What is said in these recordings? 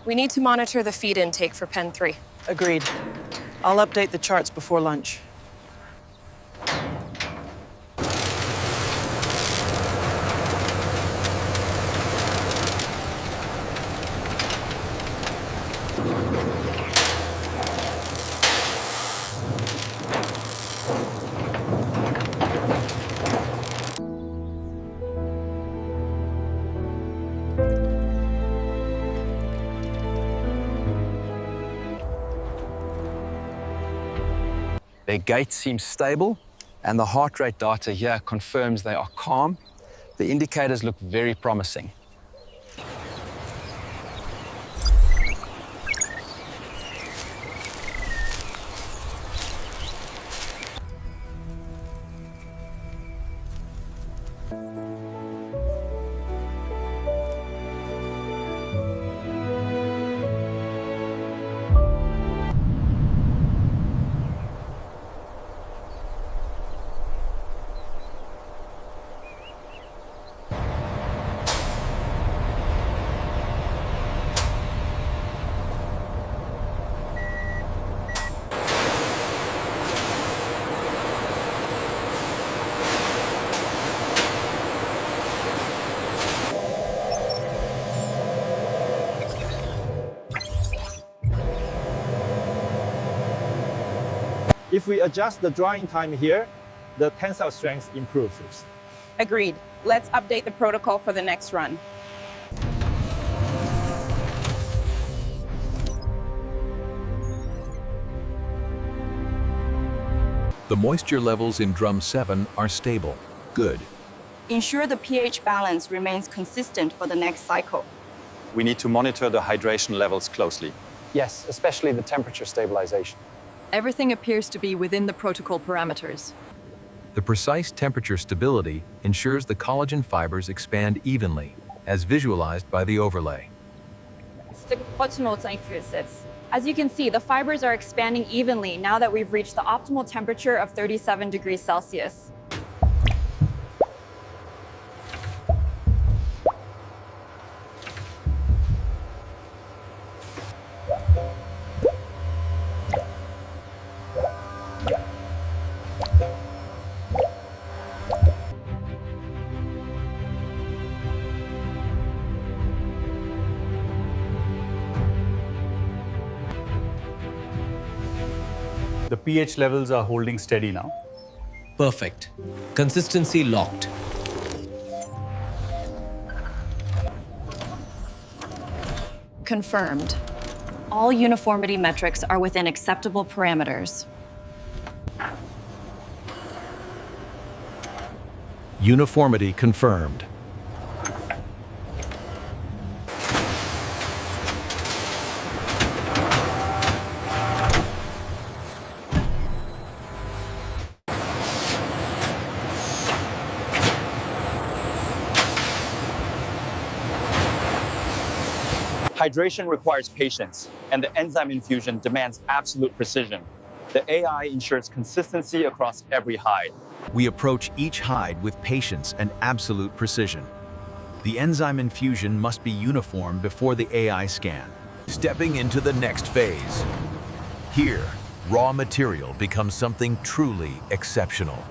We need to monitor the feed intake for pen 3. Agreed. I'll update the charts before lunch. Their gait seems stable, and the heart rate data here confirms they are calm. The indicators look very promising. If we adjust the drying time here, the tensile strength improves. Agreed. Let's update the protocol for the next run. The moisture levels in drum 7 are stable. Good. Ensure the pH balance remains consistent for the next cycle. We need to monitor the hydration levels closely. Yes, especially the temperature stabilization. Everything appears to be within the protocol parameters. The precise temperature stability ensures the collagen fibers expand evenly, as visualized by the overlay. As you can see, the fibers are expanding evenly now that we've reached the optimal temperature of 37 degrees Celsius. The pH levels are holding steady now. Perfect. Consistency locked. Confirmed. All uniformity metrics are within acceptable parameters. Uniformity confirmed. Hydration requires patience, and the enzyme infusion demands absolute precision. The AI ensures consistency across every hide. We approach each hide with patience and absolute precision. The enzyme infusion must be uniform before the AI scan. Stepping into the next phase. Here, raw material becomes something truly exceptional.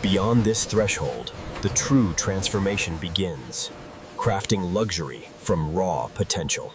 Beyond this threshold, the true transformation begins. Crafting luxury from raw potential.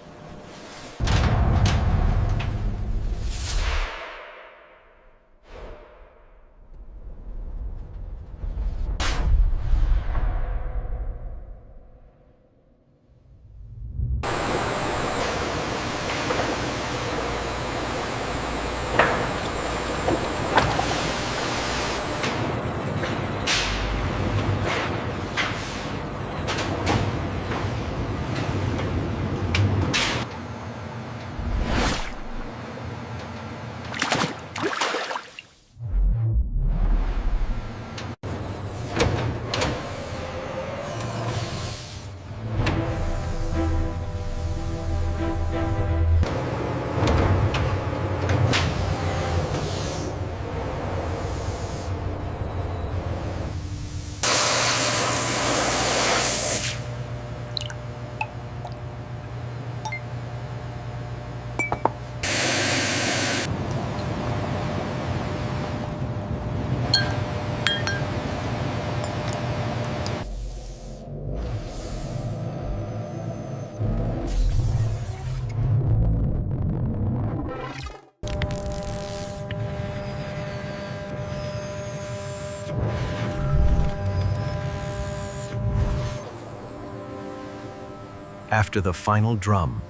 After the final drum,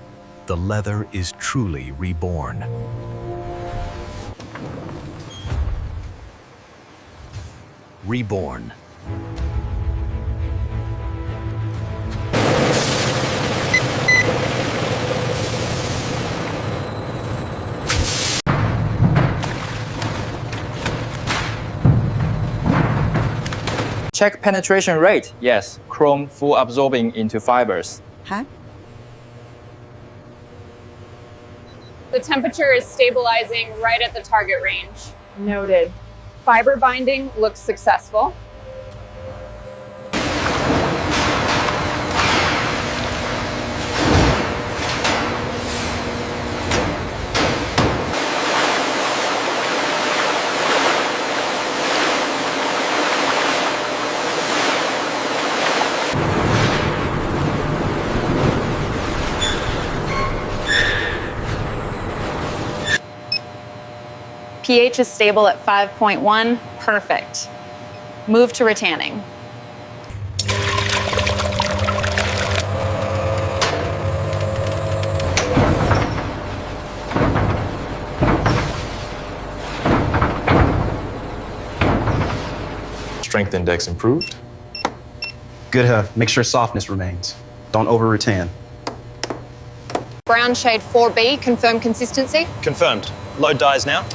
the leather is truly reborn. Reborn. Check penetration rate. Yes, chrome full absorbing into fibers. Huh? The temperature is stabilizing right at the target range. Noted. Fiber binding looks successful. pH is stable at 5.1. Perfect. Move to retanning. Strength index improved. Good, make sure softness remains. Don't over-retan. Brown shade 4B, confirm consistency. Confirmed. Load dyes now.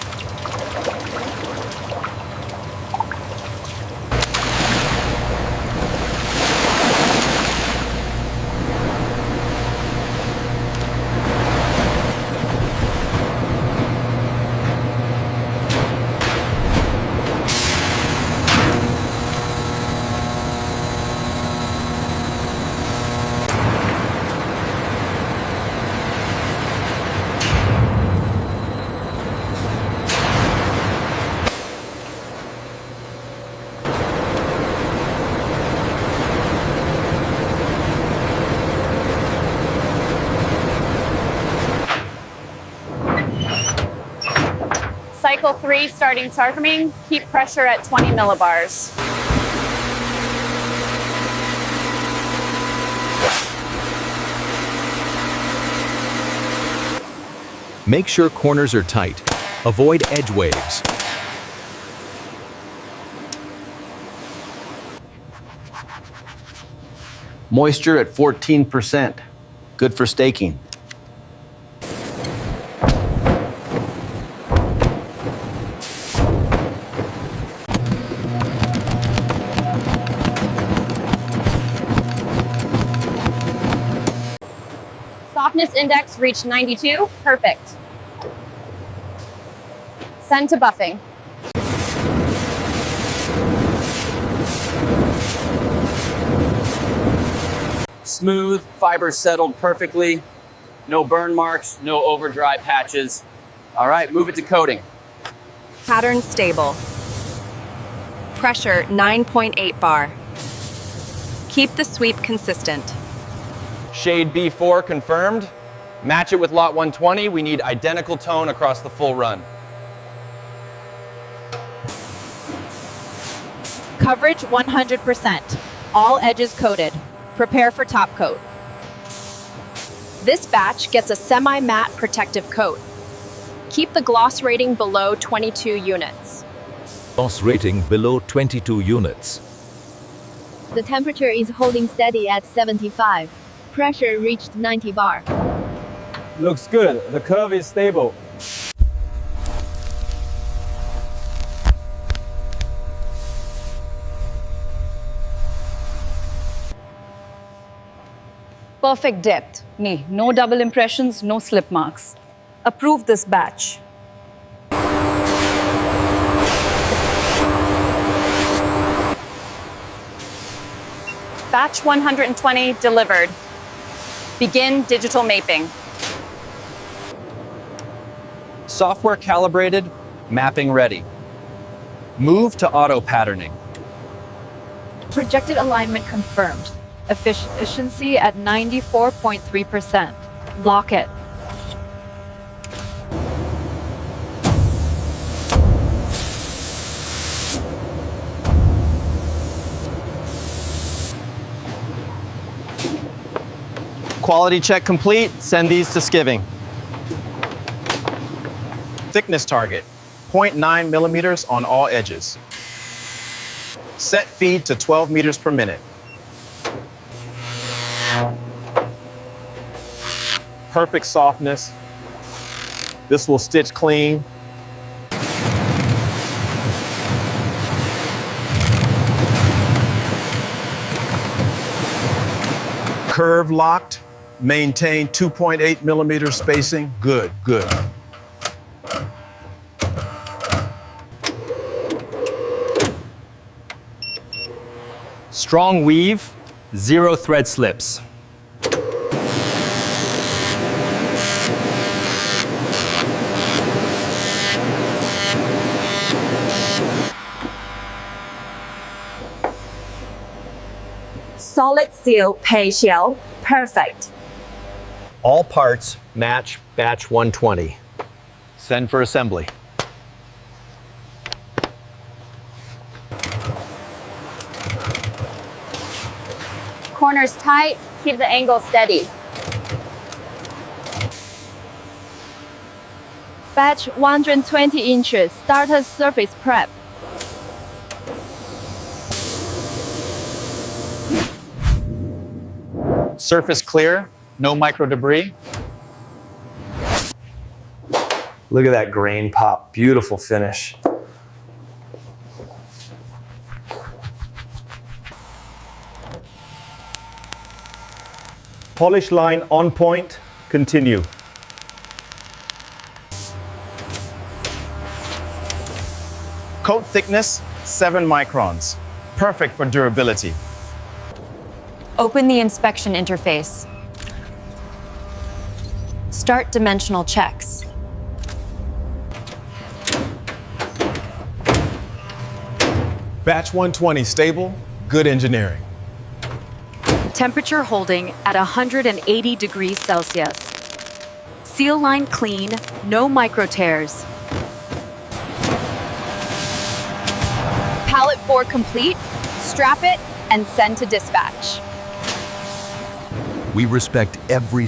Cycle 3 starting targeting. Keep pressure at 20 millibars. Make sure corners are tight. Avoid edge waves. Moisture at 14%. Good for staking. Softness index reached 92. Perfect. Send to buffing. Smooth, fibers settled perfectly. No burn marks, no over dry patches. All right, move it to coating. Pattern stable. Pressure 9.8 bar. Keep the sweep consistent. Shade B4 confirmed. Match it with lot 120. We need identical tone across the full run. Coverage 100%. All edges coated. Prepare for top coat. This batch gets a semi-matte protective coat. Keep the gloss rating below 22 units. Gloss rating below 22 units. The temperature is holding steady at 75. Pressure reached 90 bar. Looks good. The curve is stable. Perfect depth. No double impressions, no slip marks. Approve this batch. Batch 120 delivered. Begin digital mapping. Software calibrated, mapping ready. Move to auto patterning. Projected alignment confirmed. Efficiency at 94.3%. Lock it. Quality check complete. Send these to skiving. Thickness target, 0.9 millimeters on all edges. Set feed to 12 meters per minute. Perfect softness. This will stitch clean. Curve locked. Maintain 2.8 millimeter spacing. Good, good. Strong weave, 0 thread slips. Solid seal patio, perfect. All parts match batch 120. Send for assembly. Corners tight, keep the angle steady. Batch 120 inches, starter surface prep. Surface clear, no micro debris. Look at that grain pop. Beautiful finish. Polish line on point. Continue. Coat thickness, 7 microns. Perfect for durability. Open the inspection interface. Start dimensional checks. Batch 120 stable, good engineering. Temperature holding at 180 degrees Celsius. Seal line clean, no micro tears. Pallet 4 complete, strap it, and send to dispatch. We respect every